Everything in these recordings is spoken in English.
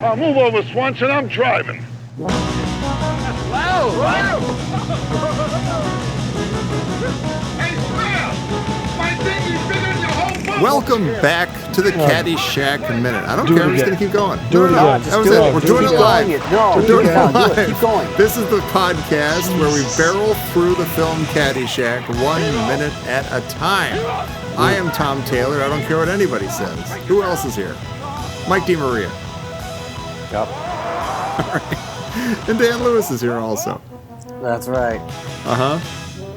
Move over, Swanson. I'm driving. Wow! Hey, Smails! My dinghy's bigger than your whole boat. Welcome back to the Caddyshack Minute. I don't care. I'm just going to keep going. Do it again. That was it. We're doing it live. We're doing it live. Keep going. This is the podcast where we barrel through the film Caddyshack 1 minute at a time. I am Tom Taylor. I don't care what anybody says. Who else is here? Mike DeMaria. Yep. All right. And Dan Lewis is here also. That's right. Uh-huh.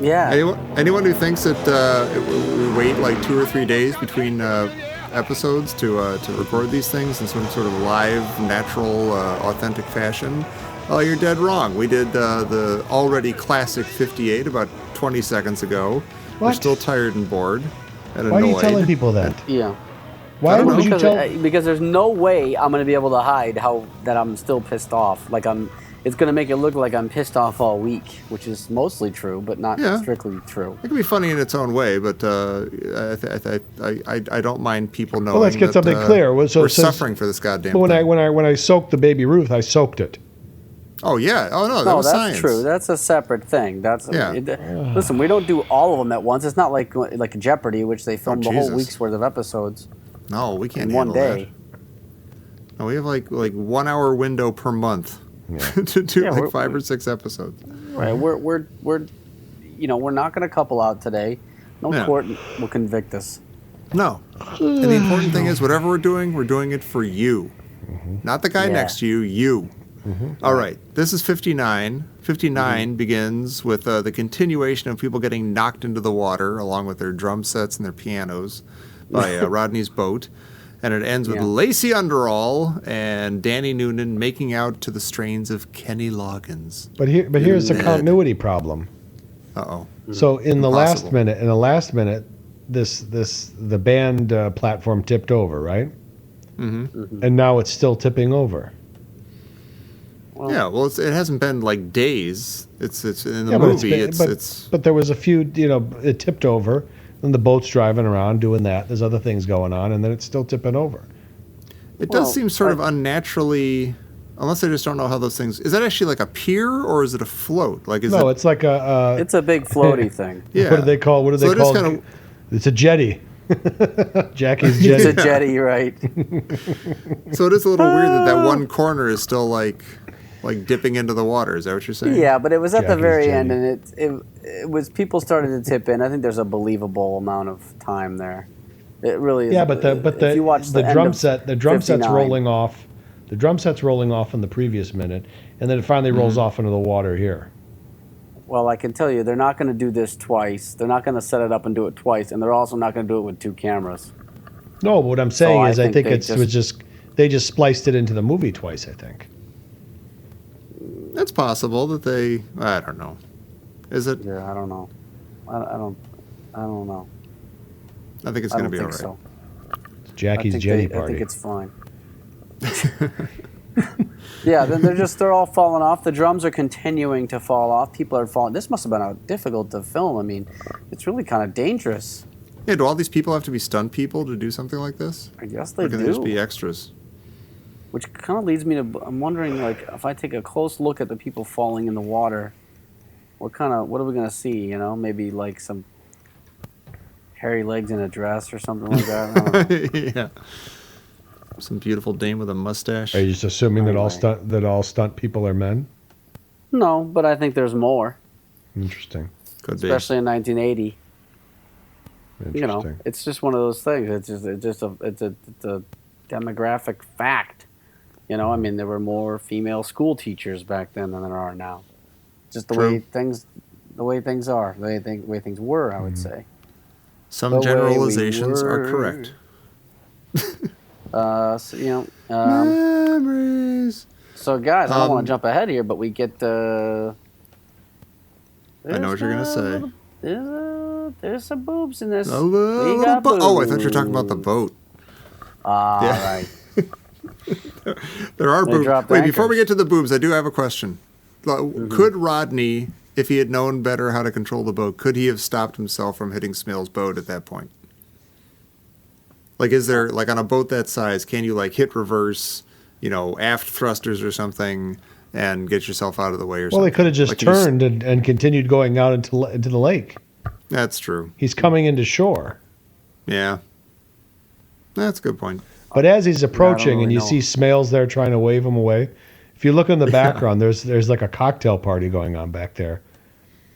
Yeah. Anyone who thinks that we wait like 2 or 3 days between episodes to record these things in some sort of live, natural, authentic fashion, you're dead wrong. We did the already classic 58 about 20 seconds ago. What? We're still tired and bored and Why annoyed. are you telling people that? Yeah. Why would you tell? Because there's no way I'm going to be able to hide that I'm still pissed off. It's going to make it look like I'm pissed off all week, which is mostly true, but not strictly true. It can be funny in its own way, but I don't mind people knowing. Well, let's get something clear. We're suffering for this goddamn But thing. when I soaked the baby Ruth, I soaked it. Oh yeah. Oh no, that No, was that's science. true. That's a separate thing. Listen, we don't do all of them at once. It's not like Jeopardy, which they filmed the whole Jesus. week's worth of episodes. No, we can't in one handle day. that. No, we have like 1 hour window per month to do 5 or 6 episodes. Right. We're not going to couple out today. No court will convict us. No. And the important thing is, whatever we're doing it for you. Not the guy next to you, you. All right. This is 59. 59 begins with the continuation of people getting knocked into the water, along with their drum sets and their pianos, by Rodney's boat. And it ends with Lacey Underall and Danny Noonan making out to the strains of Kenny Loggins. But here's a continuity problem. Uh-oh. So in the Impossible. last minute, the band platform tipped over, right? And now it's still tipping over. Well, it hasn't been like days. It's in the movie. But there was a few, it tipped over. And the boat's driving around doing that. There's other things going on, and then it's still tipping over. It does seem sort of unnaturally, unless I just don't know how those things. Is that actually like a pier or is it a float? It's like a. It's a big floaty thing. Yeah. What do they call? It's a jetty. Jackie's jetty. It's a jetty, right? So it is a little weird that one corner is still like dipping into the water. Is that what you're saying? Yeah, but it was at the Jackie's very jetty. end, and it was people started to tip in. I think there's a believable amount of time there. It really is. Yeah, but if you watch the end drum of set, the drum set's 59, rolling off. The drum set's rolling off in the previous minute, and then it finally rolls off into the water here. Well, I can tell you, they're not going to do this twice. They're not going to set it up and do it twice, and they're also not going to do it with 2 cameras. No, but what I'm saying is, I think they just spliced it into the movie twice. I think. It's possible that they. I don't know. Is it? Yeah, I don't know. I don't know. I think it's I going to don't be think all right. so. It's Jackie's jetty I party. think it's fine. Yeah, then they're all falling off. The drums are continuing to fall off. People are falling. This must have been difficult to film. I mean, it's really kind of dangerous. Yeah. Do all these people have to be stunt people to do something like this? I guess they Or can do. they just be extras? Which kind of leads me to, I'm wondering, if I take a close look at the people falling in the water, what are we going to see, Maybe like some hairy legs in a dress or something like that? I don't know. Yeah. Some beautiful dame with a mustache. Are you just assuming that Anyway. all stunt people are men? No, but I think there's more, Interesting. Could be. especially in 1980. Interesting. It's just one of those things. It's a demographic fact. I mean, there were more female school teachers back then than there are now. Just the way things are, the way things were, I would say. Some The way generalizations we are were. correct. Memories. So guys, I don't want to jump ahead here, but we get. I know what you're gonna say. There's some boobs in this. A little boat. Oh, I thought you were talking about the boat. Right. There are They boobs. dropped Wait, before we anchors. get to the boobs, I do have a question. Could Rodney, if he had known better how to control the boat, could he have stopped himself from hitting Smails' boat at that point? Is there, on a boat that size, can you, hit reverse aft thrusters or something and get yourself out of the way or something. Well, they could have just turned and continued going out into the lake. That's true. He's coming into shore. Yeah. That's a good point. But as he's approaching really and you know. see Smails there trying to wave him away, if you look in the background, there's like a cocktail party going on back there.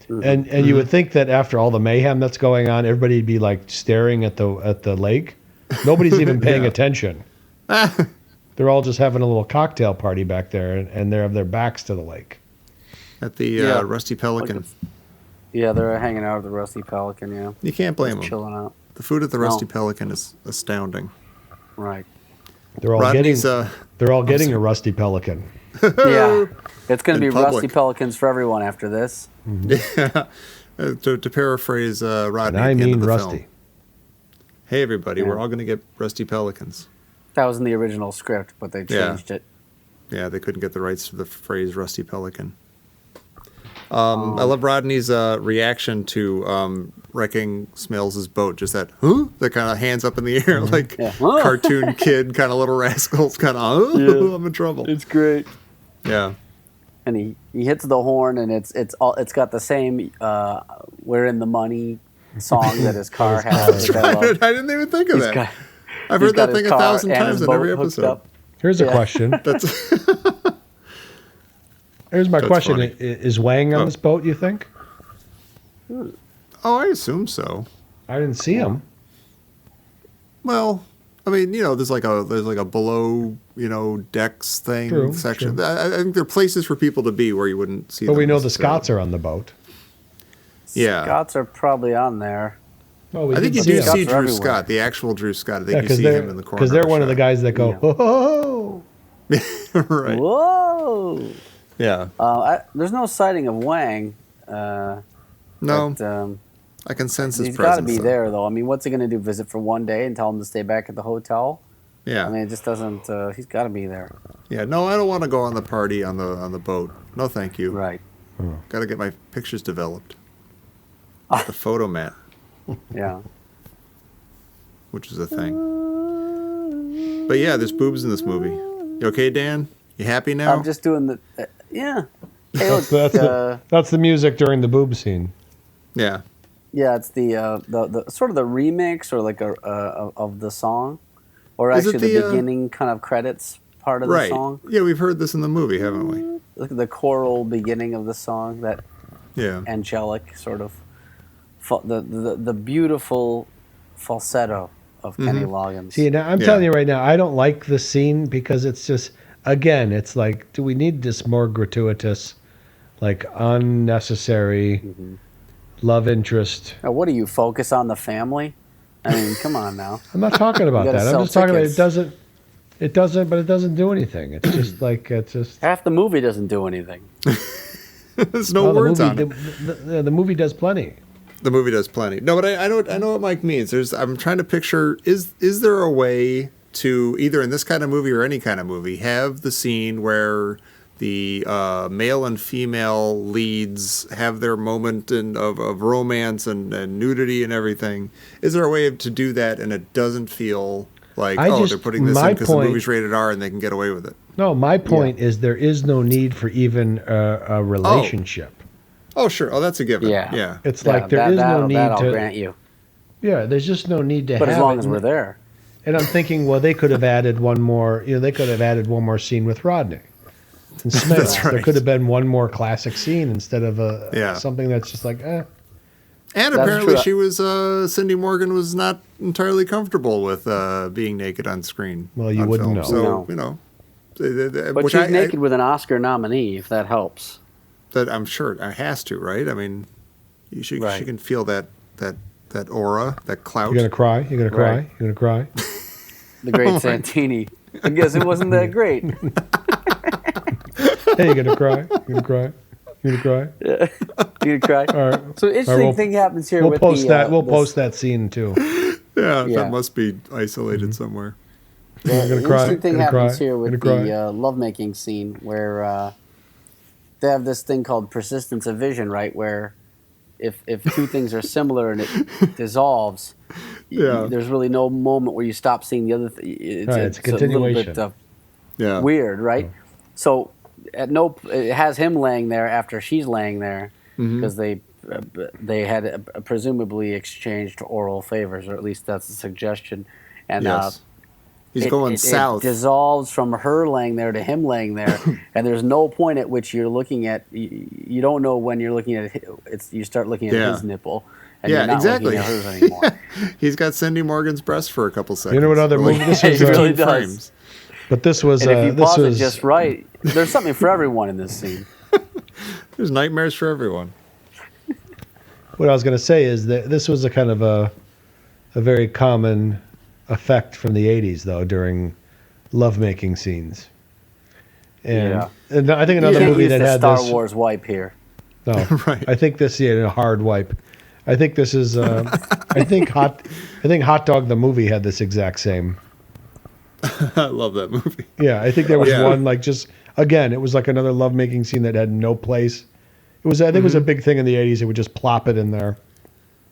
And you would think that after all the mayhem that's going on, everybody'd be like staring at the lake. Nobody's even paying attention. They're all just having a little cocktail party back there, and they have their backs to the lake. At the Rusty Pelican. Yeah, they're hanging out at the Rusty Pelican. Yeah, You can't blame just them. chilling out. The food at the Rusty Pelican is astounding. Right. They're all Rodney's, getting a Rusty Pelican. Yeah, it's going to be public. Rusty Pelicans for everyone after this. Yeah. To paraphrase Rodney And I at the end mean of the Rusty. film. Hey, everybody, we're all going to get Rusty Pelicans. That was in the original script, but they changed it. Yeah, they couldn't get the rights to the phrase Rusty Pelican. I love Rodney's reaction to wrecking Smails' boat. Just that, that kind of hands up in the air, like cartoon kid, kind of little rascals, kind of, I'm in trouble. It's great. Yeah. And he hits the horn, and it's got the same "We're in the Money" song that his car has. That's right. I didn't even think of that. I've heard that thing 1,000 times in every episode. Here's a question. Here's my question. funny. Is Wang on this boat, you think? Oh, I assume so. I didn't see him. Well, I mean, there's like a below, decks thing section. True. I think there are places for people to be where you wouldn't see But them we know the necessarily. Scots are on the boat. Yeah. Scots are probably on there. Well, we I think you did do him. see Scots are Drew everywhere. Scott, the actual Drew Scott. I think Yeah, you see him in the corner. because they're one of the shot. guys that go, Yeah. oh. Right. Whoa! Yeah. There's no sighting of Wang. No, But, I can sense his he's got to presence. be though. there, though. I mean, what's he going to do? Visit for one day and tell him to stay back at the hotel? Yeah. I mean, it just doesn't. He's got to be there. Yeah. No, I don't want to go on the party on the boat. No, thank you. Right. Got to get my pictures developed. The photo mat, Yeah. which is a thing. But yeah, there's boobs in this movie. You okay, Dan? You happy now? I'm just doing the. Yeah. Hey, look. That's the music during the boob scene. Yeah. Yeah, it's the sort of the remix or like of the song, or Is it actually the the, beginning kind of credits part of Right. the song. Yeah, we've heard this in the movie, haven't we? Look at the choral beginning of the song, that Yeah. angelic sort of, the beautiful falsetto of Kenny Loggins. See, now I'm telling you right now, I don't like the scene because it's just, again, it's like, do we need this more gratuitous, like unnecessary love interest? Now, what do you focus on the family? I mean, come on now. I'm not talking about You gotta that. I'm sell just talking about tickets. it doesn't do anything. It's just like, it's just. Half the movie doesn't do anything. There's no Well, words the on movie, it. the movie does plenty. The movie does plenty. No, but I know what Mike means. I'm trying to picture, is there a way to, either in this kind of movie or any kind of movie, have the scene where the male and female leads have their moment of romance and nudity and everything? Is there a way to do that and it doesn't feel like, they're putting this in because the movie's rated R and they can get away with it? No, my point is there is no need for even a relationship. Oh, sure. Oh, that's a given. Yeah. Yeah. It's like there is no need I'll to. grant you. Yeah, there's just no need to But have as long it. as we're there. And I'm thinking, well, they could have added one more. They could have added one more scene with Rodney and Smith. That's right. There could have been one more classic scene instead of something that's just like, eh. And That's apparently true. she was, Cindy Morgan was not entirely comfortable with being naked on screen. Well, you on wouldn't film. know. So, No. But But she's naked with an Oscar nominee, if that helps. That I'm sure it has to, right? I mean, she Right. can feel that aura, that clout. You're gonna cry. You're gonna cry. Right. You're gonna cry. The great Santini. I guess it wasn't that great. Hey, you're gonna cry. You're gonna cry. You're gonna cry. You cry. All right. So interesting we'll- thing happens here We'll with post the, that. We'll this- post that scene too. Yeah, Yeah. that must be isolated somewhere. The You're gonna cry. interesting thing Gonna happens cry. here with Gonna the cry. lovemaking scene where they have this thing called persistence of vision, right? Where if two things are similar and it dissolves, Yeah. there's really no moment where you stop seeing the other thing. Right, it's a continuation. Yeah. weird, right? So it has him laying there after she's laying there because they had presumably exchanged oral favors, or at least that's the suggestion. And Yes. He's going south. It dissolves from her laying there to him laying there, and there's no point at which you're looking at. You don't know when you're looking at it. You start looking at his nipple, and you're not looking at hers anymore. He's got Cindy Morgan's breast for a couple seconds. You know what other movie this was? He really does. Frames. But this was. And if you this pause was it just right, there's something for everyone in this scene. There's nightmares for everyone. What I was going to say is that this was a kind of a very common effect from the 80s, though, during lovemaking scenes. And I think another movie that had Star this. Wars wipe here. No, Right. I think this a hard wipe. I think this is. I think Hot Dog the movie had this exact same. I love that movie. Yeah, I think there was one like just again. It was like another lovemaking scene that had no place. It was. I think it was a big thing in the 80s. It would just plop it in there.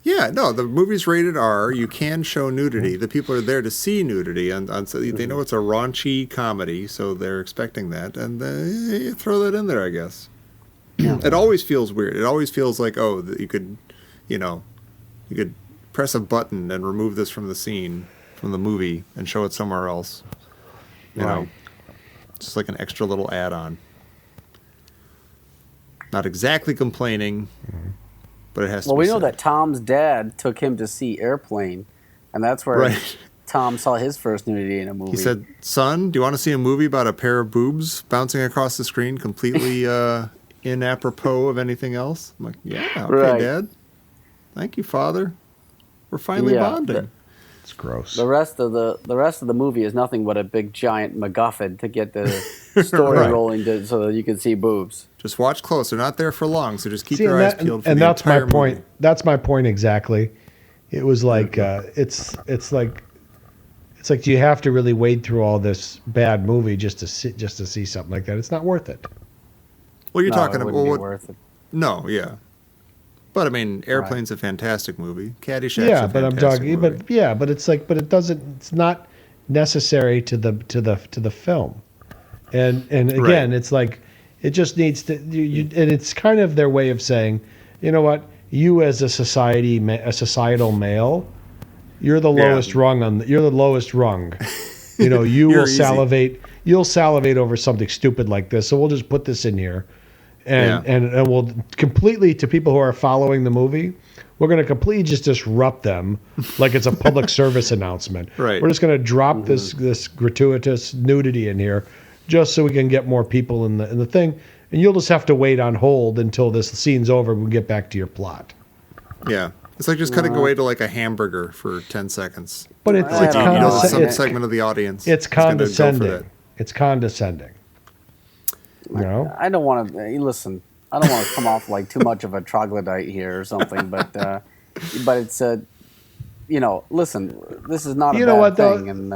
Yeah, no, the movie's rated R. You can show nudity. The people are there to see nudity, and so they know it's a raunchy comedy, so they're expecting that, and you throw that in there, I guess. Yeah. It always feels weird. It always feels like, oh, that you could press a button and remove this from the scene, from the movie, and show it somewhere else. You know, just like an extra little add-on. Not exactly complaining. But it has to be we know said. that Tom's dad took him to see Airplane, and that's where Tom saw his first nudity in a movie. He said, "Son, do you want to see a movie about a pair of boobs bouncing across the screen, completely inapropos of anything else?" I'm like, "Yeah, okay, Dad. Thank you, Father. We're finally bonding." It's gross. The rest of the movie is nothing but a big giant MacGuffin to get the story rolling, so that you can see boobs. Just watch close. They're not there for long, so just keep your eyes peeled for and the that's my entire point. movie. That's my point exactly. It was like it's like do you have to really wade through all this bad movie just to see something like that? It's not worth it. Well, you're talking it about wouldn't be worth it. No, yeah. But I mean, Airplane's a fantastic movie. Caddyshack's Yeah, a but I'm fantastic talking. movie. But it's like, but it doesn't. It's not necessary to the film. And again, it's like it just needs to. And it's kind of their way of saying, you know what, you as a societal male, you're the lowest rung you're the lowest rung. You know, you will salivate. You'll salivate over something stupid like this. So we'll just put this in here. And we'll completely, to people who are following the movie, we're going to completely just disrupt them like it's a public service announcement. Right. We're just going to drop this gratuitous nudity in here just so we can get more people in the thing. And you'll just have to wait on hold until this scene's over and we get back to your plot. Yeah. It's like just cutting away to like a hamburger for 10 seconds. But it's Some segment of the audience. It's is gonna go for condescending. that. It's condescending. You know? I don't want to listen. I don't want to come off like too much of a troglodyte here or something, but it's listen. This is not a bad thing. And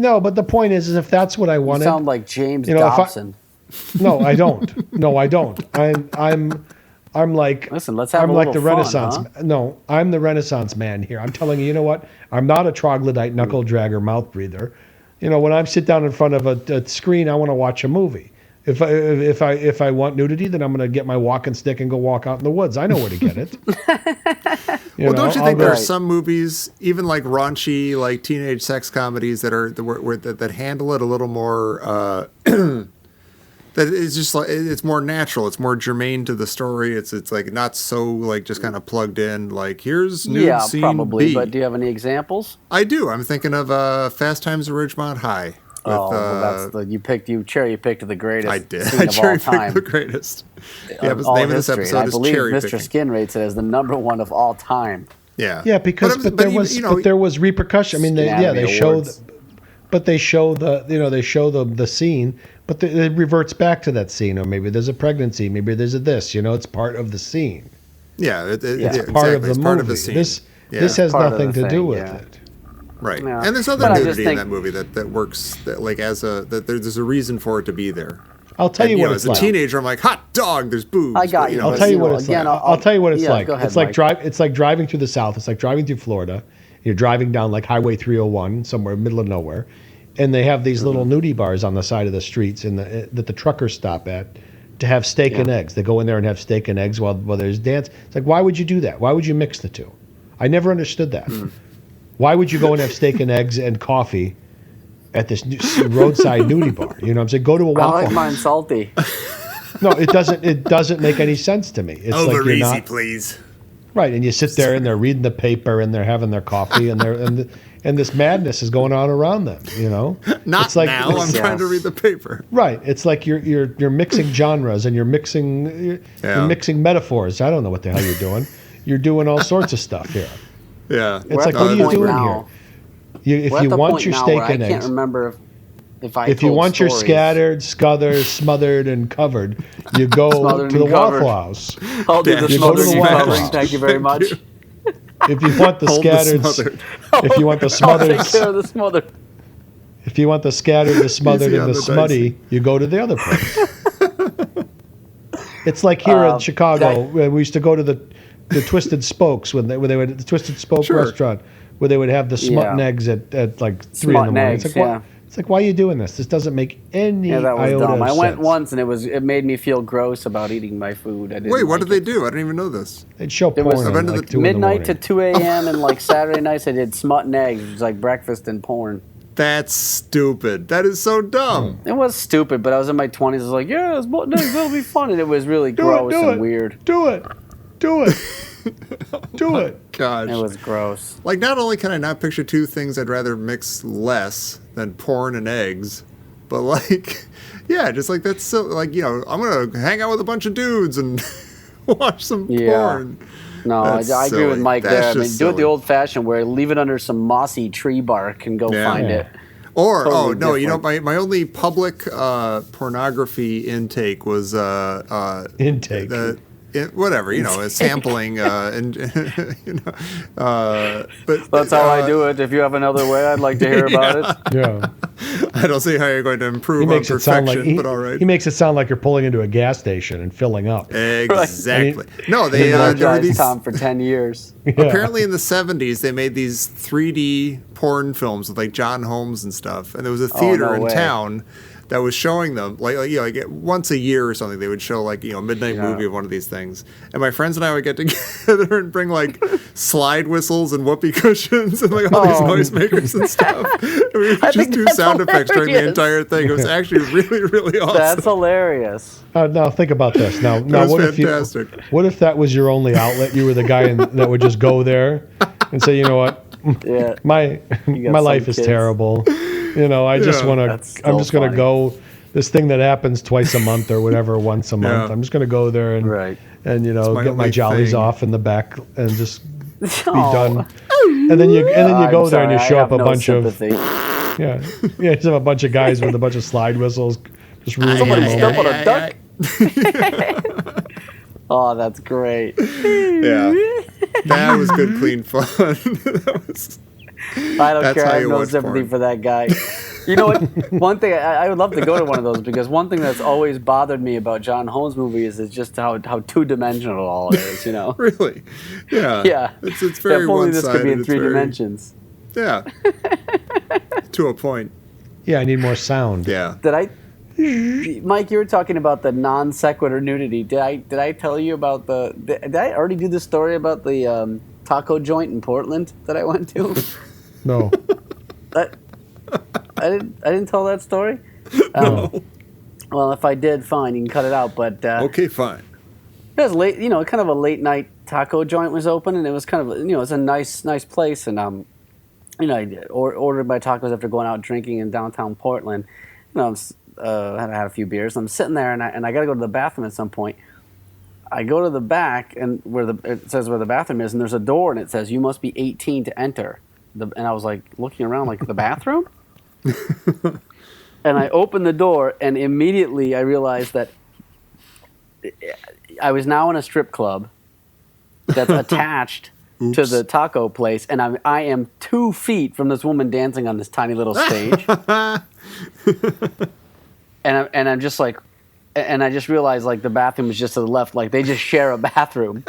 no, but the point is if that's what I wanted. you sound like James Dobson. No, I don't. No, I don't. I'm like. Listen, let's have I'm a like little the fun, Renaissance. huh? No, I'm the Renaissance man here. I'm telling you, you know what? I'm not a troglodyte, knuckle dragger, mouth breather. You know, when I sit down in front of a screen, I want to watch a movie. If I want nudity, then I'm going to get my walking stick and go walk out in the woods. I know where to get it. Don't you think there are some movies, even like raunchy, like teenage sex comedies, that handle it a little more? That is just like it's more natural. It's more germane to the story. It's like not so like just kind of plugged in. Like here's nude scene probably. B. But do you have any examples? I do. I'm thinking of Fast Times at Ridgemont High. With, you cherry picked the greatest. I did. Scene I of cherry all time. picked the greatest. Yeah, but the all name of this history. episode And I is believe cherry Mr. picking. Skin rates it as the #1 of all time. Yeah. Yeah, because but there was repercussion. I mean, they show the scene, but it reverts back to that scene, or maybe there's a pregnancy, maybe there's a this. You know, it's part of the scene. Yeah, it's part of the movie. Part of the scene. This has nothing to do with it. Right, Yeah. and there's other nudity in that movie that works. That like there's a reason for it to be there. I'll tell you what it's like. As a teenager, I'm like, hot dog. There's boobs. I got you. I'll tell you what it's like. I'll tell you what it's like. Go ahead, It's like driving through the South. It's like driving through Florida. You're driving down like Highway 301 somewhere middle of nowhere, and they have these little nudie bars on the side of the streets that the truckers stop at to have steak and eggs. They go in there and have steak and eggs while there's dance. It's like, why would you do that? Why would you mix the two? I never understood that. Why would you go and have steak and eggs and coffee at this roadside nudie bar? You know what I'm saying? Go to a Waffle I like House. mine salty. No, it doesn't. It doesn't make any sense to me. It's Over like you're easy, not please. right, and you sit there and they're reading the paper and they're having their coffee and this madness is going on around them. You know, Not it's like, now. I'm trying to read the paper. Right. It's like you're mixing genres and you're mixing metaphors. I don't know what the hell you're doing. You're doing all sorts of stuff here. Yeah. It's like, what are you doing here? If you want your steak and eggs, I can't remember if you want your scattered, smothered, and covered, you go to the Waffle House. I'll do the You go to smothered the and Waffle covering. House. Thank you very much. If you want the Hold the scattered, smothered. if you want the I'll smothered, take care of the smothered. if you want the scattered, the smothered, Easy and on the the smutty, you go to the other place. It's like here in Chicago, when we used to go to the Twisted Spokes when they would the Twisted Spoke restaurant where they would have the smut and eggs at like 3 in the morning. Eggs, It's like, why are you doing this? This doesn't make any that was iota dumb. of I went sense. once and it made me feel gross about eating my food. Wait, what did they do? I didn't even know this. They'd show It porn was on like 2 in the midnight to morning. 2 a.m. and like Saturday nights they did smut and eggs, which was like breakfast and porn. That's stupid. That is so dumb. It was stupid, but I was in my 20s. I was like, yeah, smut and eggs, that'll be fun. And it was really gross and weird. Do it. Do it. Do it. Gosh. It was gross. Like, not only can I not picture two things I'd rather mix less than porn and eggs, but like, yeah, just like that's so, like, you know, I'm going to hang out with a bunch of dudes and watch some porn. No, I That's agree with silly. Mike That's there. I mean, just do it the silly. old-fashioned way. Leave it under some mossy tree bark and go find it. Or, Totally no, you know, different. my only public pornography intake was Intake. whatever, you know, sampling and you know, but That's how I do it. If you have another way, I'd like to hear about it. Yeah. I don't see how you're going to improve He on makes it sound perfection, like but all right. he makes it sound like you're pulling into a gas station and filling up. Exactly. No, they I've there were apologized, these. Tom, for 10 years. Apparently, in the 70s, they made these 3D porn films with like John Holmes and stuff, and there was a theater no in way. town that was showing them like you know, like once a year or something. They would show like, you know, a midnight movie of one of these things, and my friends and I would get together and bring like slide whistles and whoopee cushions and like all these noisemakers and stuff. And we would just think do that's sound effects during the hilarious. entire thing. It was actually really, really awesome. That's hilarious. Now think about this. Now was what fantastic. what if that was your only outlet? You were the guy that would just go there and say, you know what, Yeah. my got life some is kids. terrible. You know, I just Yeah. want That's to. still I'm just going to funny. go. This thing that happens twice a month or whatever, once a month. Yeah. I'm just going to go there and Right. and you know my get my only jollies thing. off in the back and just be Oh. done. And then you go there and you show up a bunch sympathy. of yeah you just have a bunch of guys with a bunch of slide whistles just ruining Somebody the step moment. on a duck. Oh, that's great. Yeah, that was good, clean fun. That was. I don't That's care. how I have you no watch sympathy porn. for that guy. You know what? One thing I would love to go to one of those because one thing that's always bothered me about John Holmes movies is just how two-dimensional all it is. You know? Really? Yeah. Yeah. It's very if only one-sided. this could be in It's 3 very- dimensions. Yeah. To a point. Yeah, I need more sound. Yeah. Did I, Mike? You were talking about the non sequitur nudity. Did I tell you about the? Did I already do the story about the taco joint in Portland that I went to? No. I didn't tell that story. No. Well, if I did, fine. You can cut it out. But Okay, fine. it was late. You know, kind of a late night taco joint was open, and it was kind of it's a nice place. And you know, I ordered my tacos after going out drinking in downtown Portland. You know, I had a few beers. I'm sitting there, and I got to go to the bathroom at some point. I go to the back, and it says where the bathroom is, and there's a door, and it says you must be 18 to enter. And I was like looking around, like the bathroom. And I opened the door, and immediately I realized that I was now in a strip club that's attached to the taco place, and I am 2 feet from this woman dancing on this tiny little stage. and I'm just like, and I just realized like the bathroom is just to the left, like they just share a bathroom.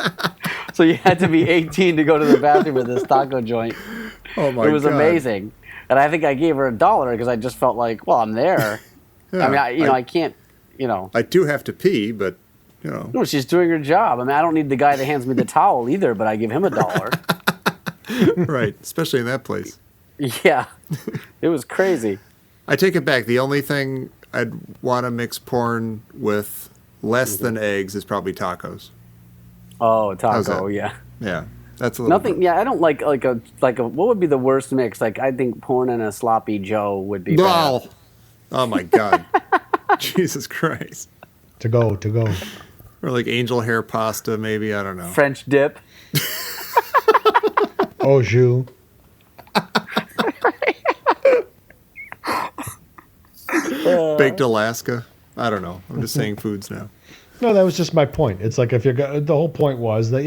So you had to be 18 to go to the bathroom at this taco joint. Oh my god! It was amazing, and I think I gave her $1 because I just felt like, well, I'm there. Yeah, I mean, I can't, I do have to pee, but No, she's doing her job. I mean, I don't need the guy that hands me the towel either, but I give him $1. right, especially in that place. Yeah, it was crazy. I take it back. The only thing I'd want to mix porn with less than eggs is probably tacos. Oh, How's taco, that? yeah. Yeah, that's a little Nothing. Yeah, I don't like a what would be the worst mix? Like I think porn and a sloppy Joe would be. No. Bad. Oh my god. Jesus Christ. To go. Or like angel hair pasta, maybe. I don't know. French dip. Au jus. Baked Alaska. I don't know. I'm just saying foods now. No, that was just my point. It's like if you're the whole point was that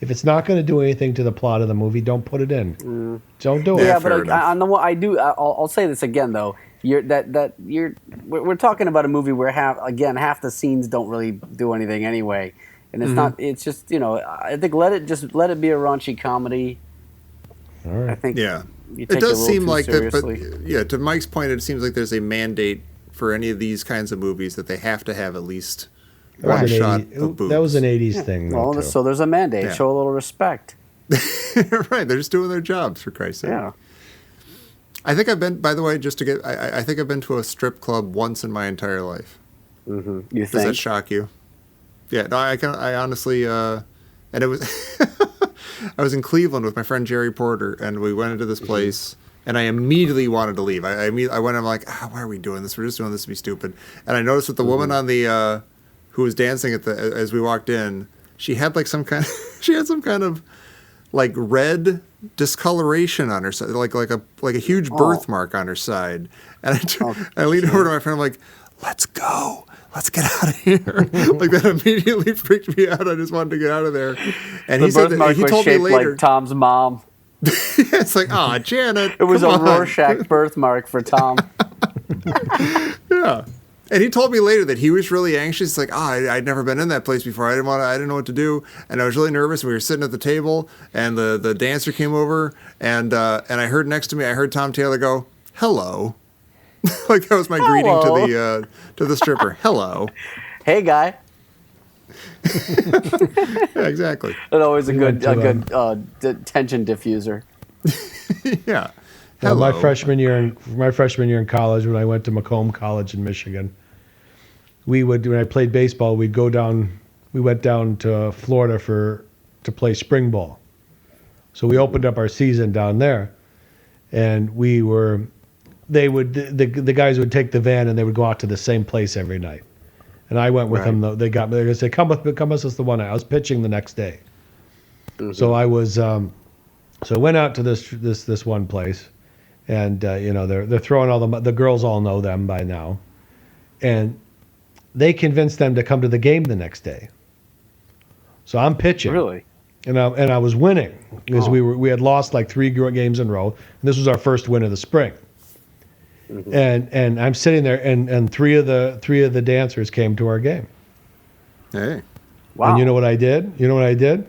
if it's not going to do anything to the plot of the movie, don't put it in. Don't do it. Yeah, fair but on the one, I'll say this again though. We're talking about a movie where half the scenes don't really do anything anyway, and it's not. It's just I think let it be a raunchy comedy. All right. I think Yeah. you It take does a little seem too like that, seriously. but yeah, to Mike's point, it seems like there's a mandate for any of these kinds of movies that they have to have at least one That shot was an of boobs. That was an 80s thing. Though, Well, too. so there's a mandate. Yeah. Show a little respect. right. They're just doing their jobs, for Christ's sake. Yeah. I think I've been, by the way, I think I've been to a strip club once in my entire life. You Does that think? shock you? Yeah, no, I honestly, and it was, I was in Cleveland with my friend Jerry Porter, and we went into this place, and I immediately wanted to leave. I went, I'm like, why are we doing this? We're just doing this to be stupid. And I noticed that the woman on the, who was dancing as we walked in, she had like some kind of like red discoloration on her side, like a huge birthmark on her side. And I leaned over to my friend, I'm like, let's go. Let's get out of here. Like that immediately freaked me out. I just wanted to get out of there. And The he said that birthmark he was told me shaped later. like Tom's mom. It's like, Janet. It was come a on." Rorschach birthmark for Tom. Yeah. And he told me later that he was really anxious. It's like, I'd never been in that place before. I didn't know what to do. And I was really nervous. We were sitting at the table and the dancer came over and I heard next to me, I heard Tom Taylor go, hello. Like that was my Hello. greeting to the stripper. Hello. Hey, guy. Yeah, exactly. That's always a went good to, tension diffuser. Yeah. Well, Hello. my freshman year in college, when I went to Macomb College in Michigan, when I played baseball, we went down to Florida to play spring ball. So we opened up our season down there, and the guys would take the van and they would go out to the same place every night. And I went with them. They got me. They said, "Come with us the one night." I was pitching the next day, so I was. So I went out to this one place, and they're throwing the girls all know them by now, and they convinced them to come to the game the next day. So I'm pitching, Really? and I was winning because we had lost like 3 games in a row, and this was our first win of the spring. And I'm sitting there, and three of the dancers came to our game. Hey. Wow. And you know what I did?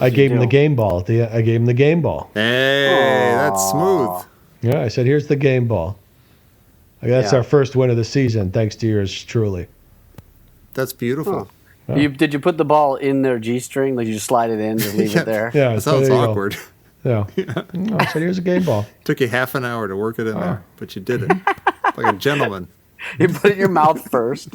I gave him the game ball. I gave him the game ball. Hey, that's smooth. Yeah, I said, "Here's the game ball." That's Yeah. our first win of the season, thanks to yours truly. That's beautiful. Did you put the ball in their G-string? Like you just slide it in, just leave it there? Yeah, That so sounds there you go. awkward. Yeah. No, I said, "Here's a game ball." Took you half an hour to work it in there, but you did it like a gentleman. You put it in your mouth first.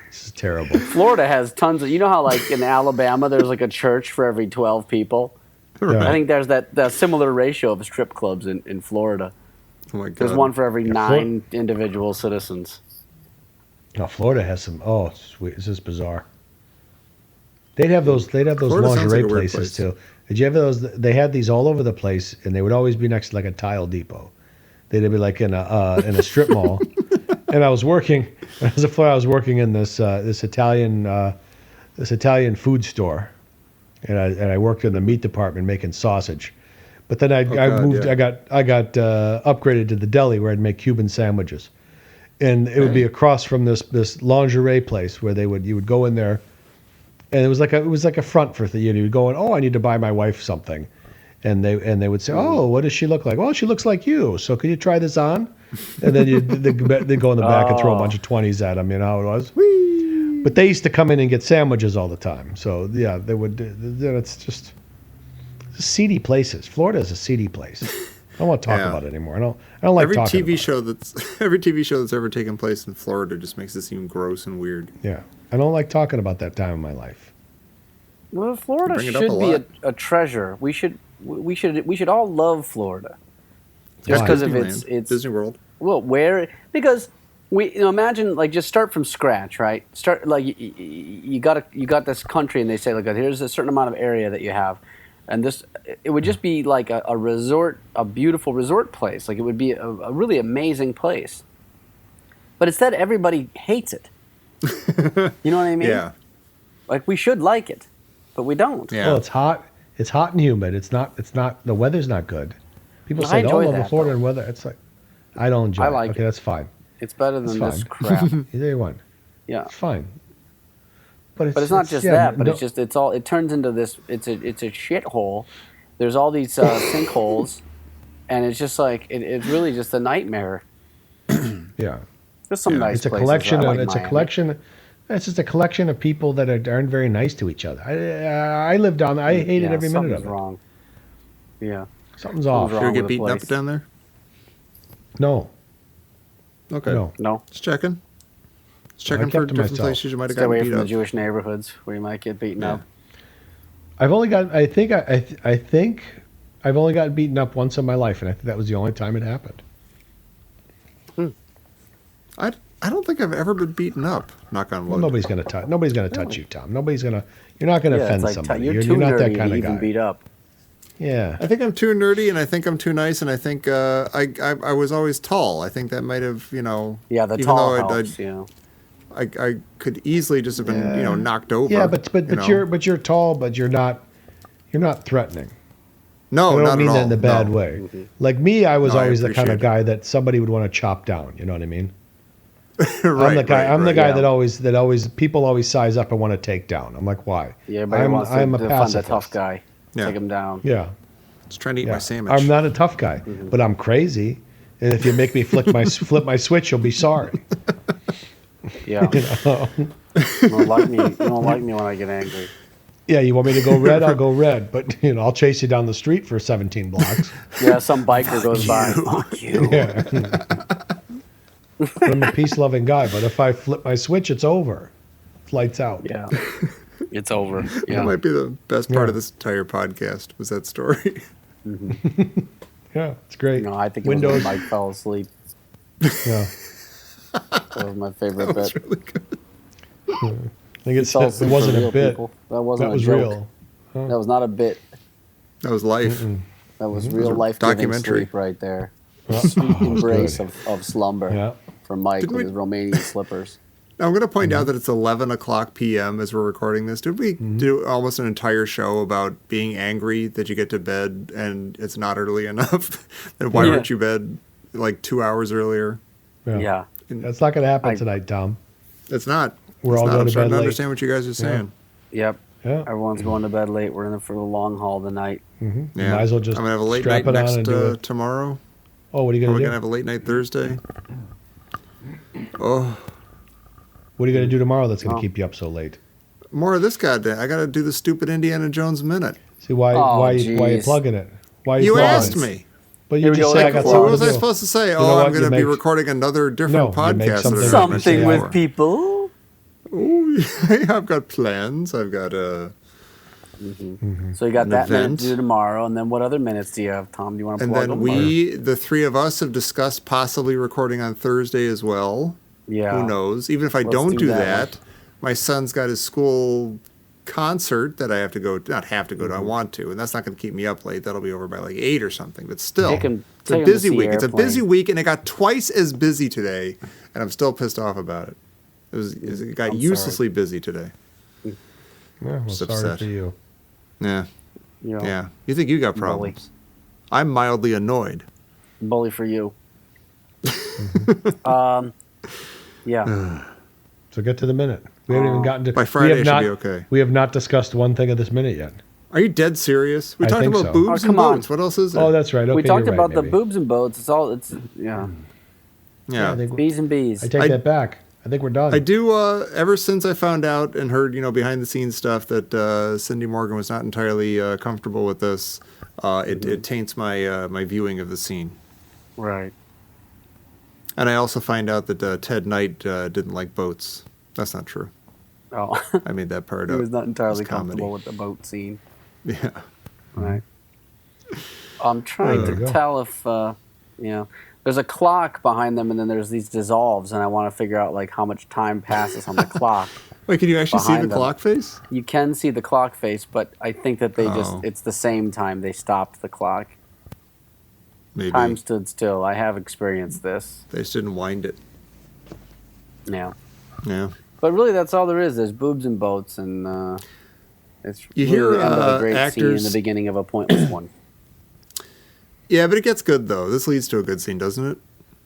This is terrible. Florida has tons of. You know how like in Alabama there's like a church for every 12 people. Yeah. I think there's that similar ratio of strip clubs in Florida. Oh my god. There's one for every Yeah, 9 individual citizens. No, Florida has some. Oh, sweet. This is bizarre. They'd have those Florida sounds lingerie like a weird places place. too. Did you ever those? They had these all over the place, and they would always be next to like a tile depot. They'd be like in a strip mall. And I was working as a Florida. I was working in this Italian food store, and I worked in the meat department making sausage. But then I moved. yeah. I got upgraded to the deli where I'd make Cuban sandwiches. and it would be across from this lingerie place where you would go in there, and it was like a front for you would go in, oh, I need to buy my wife something, and they would say, oh, what does she look like? Well, she looks like you, so could you try this on? And then they'd go in the back and throw a bunch of 20s at them. You know how it was. Whee! But they used to come in and get sandwiches all the time. So yeah, they would. It's just seedy places. Florida is a seedy place. I don't want to talk about it anymore. I don't like every talking TV about show it. every TV show that's ever taken place in Florida just makes it seem gross and weird. Yeah, I don't like talking about that time in my life. Well, Florida should be a treasure. We should all love Florida. Just because of its Disney World. Well, because imagine like just start from scratch, right? Start like you got this country, and they say like here's a certain amount of area that you have, and it would just be like a resort, a beautiful resort place. Like it would be a really amazing place. But instead, everybody hates it. You know what I mean? Yeah. Like we should like it, but we don't. Yeah. Well, it's hot. It's hot and humid. It's not. The weather's not good. People say, "Oh, I love the Florida weather." It's like, I don't enjoy it. Okay, that's fine. It's better than this crap. Either you want. Yeah. It's fine. But it's not just that. But it turns into this. It's a shithole. There's all these sinkholes, and it's just like it's really just a nightmare. Yeah. There's some nice It's a places. collection of. It's Miami. a collection. It's just a collection of people that aren't very nice to each other. I lived down there. I hated every minute of it. Something's wrong. Yeah. Something's off. Did you get beaten up down there? No. Okay. No. Just checking. Just checking for different places you might have gotten beat up. Stay away from the Jewish neighborhoods where you might get beaten up. I've only got. I think I've only gotten beaten up once in my life, and I think that was the only time it happened. I don't think I've ever been beaten up. Knock on wood. Well, nobody's gonna touch you, Tom. You're not gonna offend somebody. You're not that nerdy kind to of guy. even beat up. Yeah. I think I'm too nerdy, and I think I'm too nice, and I think I was always tall. I think that might have, the even tall though helps, I could easily just have been, knocked over. Yeah, but you're tall, but you're not threatening. No, I not don't mean at that all. in a bad way. Mm-hmm. Like me, I was No, I always the kind of appreciate guy that somebody would want to chop down. You know what I mean? Right, I'm the guy. I'm the guy yeah. that always people always size up and want to take down. I'm like, why? Yeah, everybody wants to I'm a find the pacifist. tough guy. Yeah. Take him down. Yeah. Just trying to eat my sandwich. I'm not a tough guy, but I'm crazy. And if you make me flip my switch, you'll be sorry. Yeah. You don't like me. You don't like me when I get angry. Yeah, you want me to go red? I'll go red. But I'll chase you down the street for 17 blocks. Yeah, some biker goes by. Fuck you. Yeah. I'm a peace-loving guy, but if I flip my switch, it's over. Lights out. Yeah. It's over. Yeah. That might be the best part of this entire podcast, was that story. Yeah, it's great. No, I think Windows. it was when Mike fell asleep. Yeah. That was my favorite That was bit. really good. I think it Fell wasn't asleep for a real, bit. people. That wasn't That a was joke. real. That was not a bit. That was life. That was was real a life-giving documentary. sleep right there. Oh, Sweet it was embrace good. of slumber Yeah. from Mike Didn't with we- his Romanian slippers. Now, I'm going to point out that it's 11 o'clock p.m. as we're recording this. Did we do almost an entire show about being angry that you get to bed and it's not early enough? And why weren't you bed like 2 hours earlier? Yeah. That's not going to happen tonight, Tom. It's not. We're It's all not. going I'm to starting bed to late. understand what you guys are saying. Yep. Yeah. Everyone's going to bed late. We're in it for the long haul tonight. Yeah. Might as well just I'm going to have a late strap night it on next and do it. tomorrow. Oh, what are you Are going we to going to do? have a late night Thursday? Oh, What are you going to do tomorrow that's going to keep you up so late? more of this goddamn. I got to do the stupid Indiana Jones minute. See, why Oh, are you jeez. plugging it? Why are You plugging asked it? me. But Here you we just go. said I got Like, What something was to I do. supposed to say? know Oh, what? I'm going You to be make- recording another different No, you make podcast. something that up. I'm gonna Something say with more. people. Ooh, I've got plans. I've got So you got An that minute event. to do tomorrow, and then what other minutes do you have, Tom? Do you want to and plug then them? the three of us, have discussed possibly recording on Thursday as well. Yeah. Who knows? Even if I Let's don't do do that that, my son's got his school concert that I have to go. Not have to go to. I want to, and that's not going to keep me up late. That'll be over by like 8 or something. But still, Take him it's a to busy see week. It's a Airplane. busy week, and it got twice as busy today, and I'm still pissed off about it. It got I'm uselessly busy today. Yeah, well, Just sorry upset. for you. Yeah, You know, yeah. You think you got problems? I'm mildly annoyed. bully for you. Yeah. So get to the minute. We haven't even gotten to. By Friday, we it have should not, be okay. We have not discussed one thing of this minute yet. Are you dead serious? We I talked think about so. boobs Oh, and come on. boats. What else is there? Oh, that's right. Okay, We talked you're about right, the maybe. boobs and boats. Yeah. yeah. I think Bees and bees. I take that back. I think we're done. I do. Ever since I found out and heard, behind the scenes stuff that Cindy Morgan was not entirely comfortable with this, it taints my my viewing of the scene. Right. And I also find out that Ted Knight didn't like boats. That's not true. Oh. I made that part He up. was not entirely It's comedy. comfortable with the boat scene. Yeah. Right. I'm trying There to you go. tell if, there's a clock behind them, and then there's these dissolves, and I want to figure out like how much time passes on the clock. Wait, can you actually see the Behind them. clock face? You can see the clock face, but I think that they Oh. it's the same time they stopped the clock. Maybe. Time stood still. I have experienced this. They just didn't wind it. Yeah. Yeah. But really, that's all there is. There's boobs and boats, and it's You really hear, the end of a great scene actors- and the beginning of a pointless one. Yeah, but it gets good, though. This leads to a good scene, doesn't it?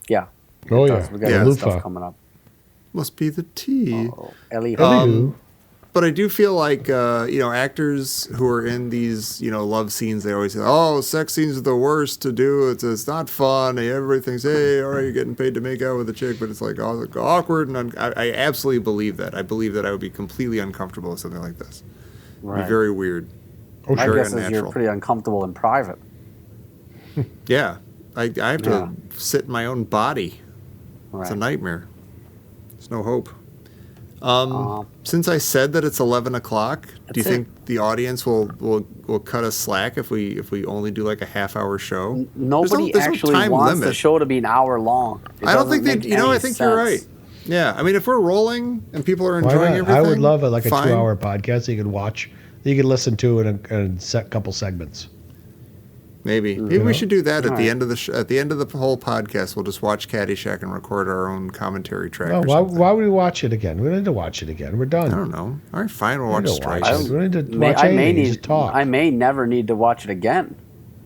Yeah. Oh, It yeah. does. We got Yeah. good stuff Loofah. coming up. Must be the tea. Oh, Ellie. Anywho, But I do feel like, actors who are in these, love scenes, they always say, oh, sex scenes are the worst to do. It's not fun. Everybody thinks, hey, all right, you're getting paid to make out with a chick, but it's like awkward. And I absolutely believe that. I believe that I would be completely uncomfortable with something like this. It'd Right. be very weird. oh, My sure. very guess is you're unnatural. pretty uncomfortable in private. Yeah. I have to Yeah. sit in my own body. It's a Right. nightmare. There's no hope. Um, Since I said that it's 11 o'clock, do you That's it. think the audience will cut us slack if we only do like a half-hour show? Nobody There's no actually time wants the limit. show to be an hour long. It I don't doesn't think make they. any I think you're right. sense. Yeah, I mean, if we're rolling and people are Why enjoying not? everything, I would love a fine. 2-hour podcast that you could watch, that you could listen to in a couple segments. Maybe we should do that at the Alright. end of the at the end of the whole podcast. We'll just watch Caddyshack and record our own commentary track. No, or why, something. why would we watch it again? We don't need to watch it again. We're done. I don't know. All right, fine. We'll We watch don't watch Strikes. it. We don't need to May, watch I may anything. need. Just talk. I may never need to watch it again.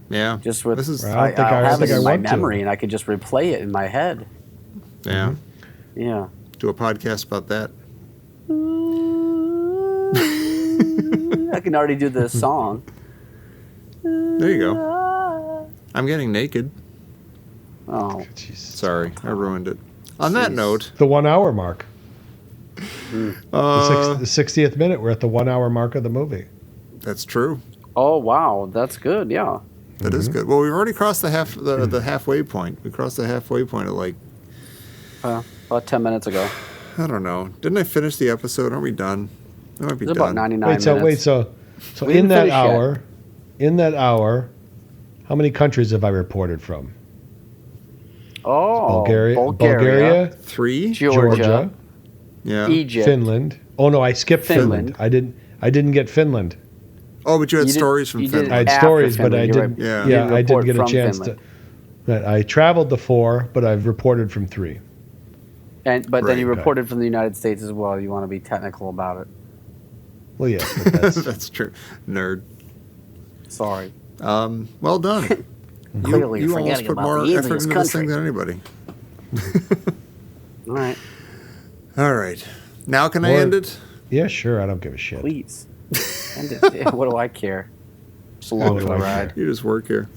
Yeah, Just with this is Well, I don't think I'll I have think it I in my want to. memory, and I could just replay it in my head. yeah. Yeah. Do a podcast about that. I can already do the song. There you go. I'm getting naked. Oh, Jeez. Sorry, I ruined it. On that Jeez. note, The 1 hour mark. uh, The 60th minute. We're at the 1 hour mark of the movie. that's true. oh wow, that's good. Yeah. That is good. Well, we've already crossed the halfway point. We crossed the halfway point at like, About 10 minutes ago. I don't know. Didn't I finish the episode? Aren't we done? We might be It's done. about 99 Wait, so minutes. so We in didn't that finish yet. hour, how many countries have I reported from? Oh, Bulgaria, 3? Georgia, Yeah. Egypt. Finland. Oh no, I skipped Finland. Finland. I didn't get Finland. Oh, but you had You did- stories from you did Finland. I had After stories, but I Finland, didn't. you Yeah. Yeah, didn't I didn't report get a from chance Finland. to. I traveled to 4, but I've reported from 3. But then you Right. reported from the United States as well. You want to be technical about it. Well, yeah, but that's, That's true. Nerd. Sorry. Well done. Clearly, you you're almost forgetting put about more the effort easiest into this thing country. than anybody. All right, All right. Now can I Or- end it? yeah, sure. I don't give a shit. please. End it. Yeah, what do I care? It's along What for do the I ride. You just work here.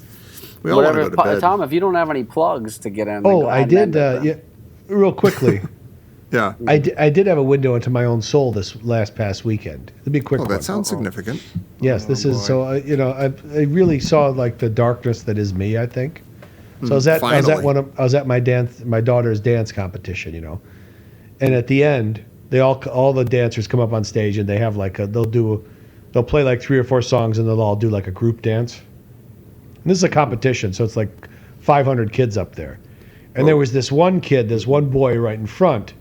We all want to Whatever, go to bed. Tom. If you don't have any plugs to get in, then Oh, go I ahead and did. end it, Yeah, real quickly. Yeah. I did have a window into my own soul this past weekend. It'd be a quick Oh, one. that sounds significant. Yes, this is boy. so. I really saw like the darkness that is me. I think. So I was at finally. I was at my daughter's dance competition. And at the end, all the dancers come up on stage and they have like they'll play like 3 or 4 songs and they'll all do like a group dance. And this is a competition, so it's like 500 kids up there. And there was this one boy right in front,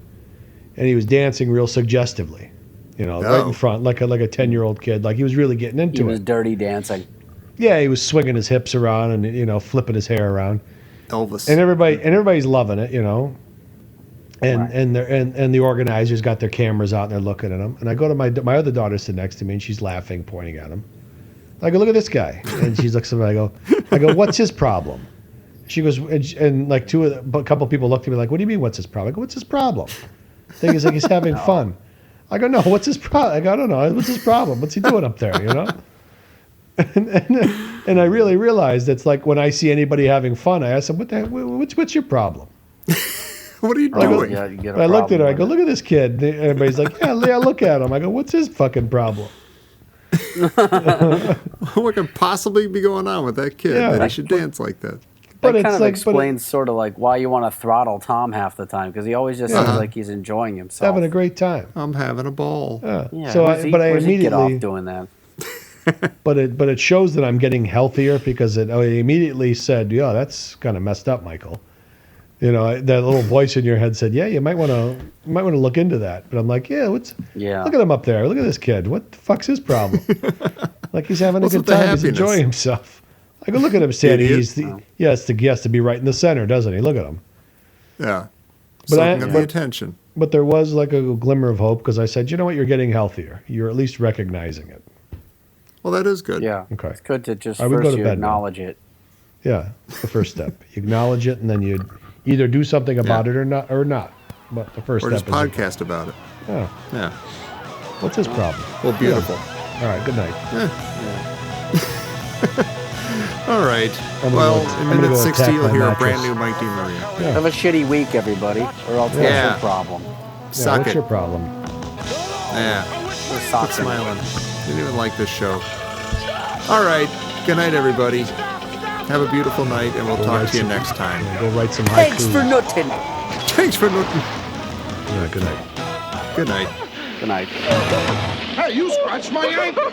and he was dancing real suggestively, right in front, like a 10-year-old kid, like he was really getting He into was it. dirty dancing. Yeah, he was swinging his hips around and flipping his hair around, Elvis. and everybody's loving it, And Right. and the organizers got their cameras out and they're looking at him. And I go to my other daughter sitting next to me and she's laughing, pointing at him. I go, look at this guy, and she looks at me. I go, what's his problem? She goes, and like a couple people looked at me like, what do you mean, what's his problem? I go, what's his problem? thing is like he's having fun. I go, no, what's his problem? I go, I don't know. What's his problem? What's he doing up there, you know? And I really realized it's like when I see anybody having fun, I ask them, what's your problem? What are you doing? Yeah, you get a I looked at her. I problem go, with look at this kid. And everybody's like, yeah, look at him. I go, what's his fucking problem? What could possibly be going on with that kid that he should dance like that? That But kind it's of like, explains sort of like why you want to throttle Tom half the time because he always just seems like he's enjoying himself. having a great time. I'm having a ball. Yeah, So, where's he- but I where's he get off immediately, doing that. but it shows that I'm getting healthier because it immediately said, yeah, that's kind of messed up, Michael. You know, that little voice in your head said, yeah, you might want to look into that. But I'm like, look at him up there. Look at this kid. What the fuck's his problem? Like he's having a good with the time. He's happiness? enjoying himself. I go, look at him standing. Idiot. He has to be right in the center, doesn't he? Look at him. Yeah. But Soaking up the attention. But there was like a glimmer of hope because I said, you know what, you're getting healthier. You're at least recognizing it. Well, that is good. Yeah. Okay. It's good to just I would go first to you bed now. acknowledge it. Yeah, it's the first step. You acknowledge it, and then you either do something about it or not. But the first Or step just is podcast about it. Yeah. Yeah. What's his problem? Well, beautiful. All right. Good night. All right. I'm gonna Well, go- in I'm gonna minute go 60, attack you'll my hear a mattress. brand new Mike DiMaria. Yeah. Have a shitty week, everybody, or else Yeah. what's your problem? Yeah, Suck what's it. your problem? Yeah. Quit socking. Smiling. Didn't even like this show. All right. Good night, everybody. Have a beautiful night, and we'll talk to you next time. Go write some haiku. Thanks for nothing. Thanks for looking. Yeah, good night. Good night. Good night. Hey, you scratched my ankle.